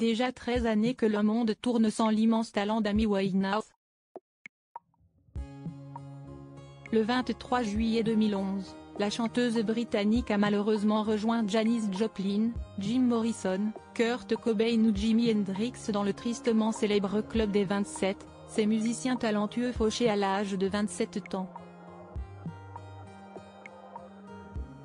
Déjà 13 années que le monde tourne sans l'immense talent d'Amy Winehouse. Le 23 juillet 2011, la chanteuse britannique a malheureusement rejoint Janis Joplin, Jim Morrison, Kurt Cobain ou Jimi Hendrix dans le tristement célèbre club des 27, ces musiciens talentueux fauchés à l'âge de 27 ans.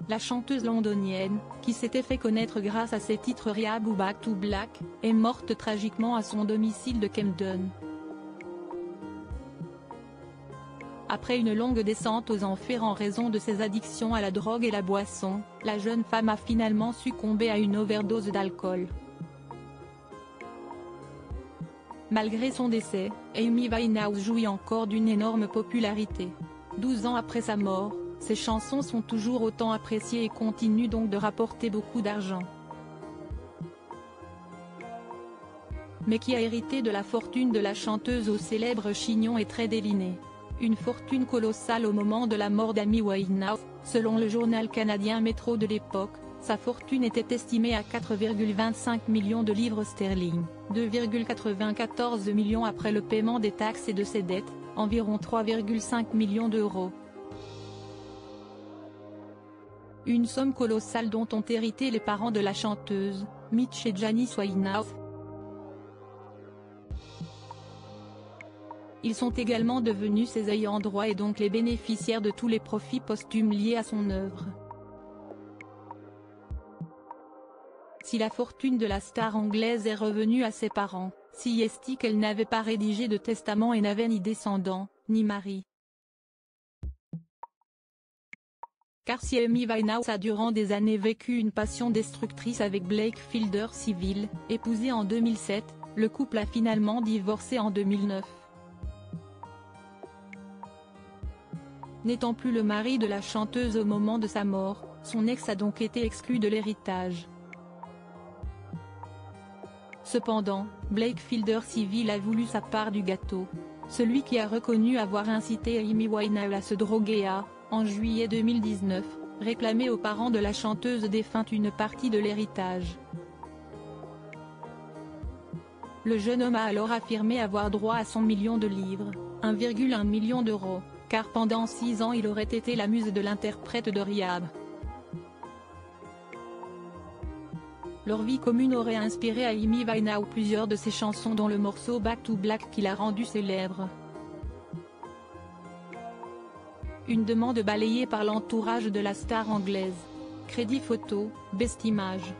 La chanteuse londonienne, qui s'était fait connaître grâce à ses titres Rehab ou Back to Black, est morte tragiquement à son domicile de Camden. Après une longue descente aux enfers en raison de ses addictions à la drogue et la boisson, la jeune femme a finalement succombé à une overdose d'alcool. Malgré son décès, Amy Winehouse jouit encore d'une énorme popularité. 12 ans après sa mort, ses chansons sont toujours autant appréciées et continuent donc de rapporter beaucoup d'argent. Mais qui a hérité de la fortune de la chanteuse au célèbre chignon et très déliné? Une fortune colossale au moment de la mort d'Amy Winehouse, selon le journal canadien Métro de l'époque. Sa fortune était estimée à 4,25 millions de livres sterling, 2,94 millions après le paiement des taxes et de ses dettes, environ 3,5 millions d'euros. Une somme colossale dont ont hérité les parents de la chanteuse, Mitch et Janis Winehouse. Ils sont également devenus ses ayants droit et donc les bénéficiaires de tous les profits posthumes liés à son œuvre. Si la fortune de la star anglaise est revenue à ses parents, si est-il qu'elle n'avait pas rédigé de testament et n'avait ni descendants, ni mari. Car si Amy Winehouse a durant des années vécu une passion destructrice avec Blake Fielder Civil, épousé en 2007, le couple a finalement divorcé en 2009. N'étant plus le mari de la chanteuse au moment de sa mort, son ex a donc été exclu de l'héritage. Cependant, Blake Fielder Civil a voulu sa part du gâteau. Celui qui a reconnu avoir incité Amy Winehouse à se droguer a, en juillet 2019, réclamé aux parents de la chanteuse défunte une partie de l'héritage. Le jeune homme a alors affirmé avoir droit à son million de livres, 1,1 million d'euros, car pendant 6 ans il aurait été la muse de l'interprète de Rehab. Leur vie commune aurait inspiré à Amy Winehouse plusieurs de ses chansons dont le morceau Back to Black qui l'a rendu célèbre. Une demande balayée par l'entourage de la star anglaise. Crédit photo, Best Image.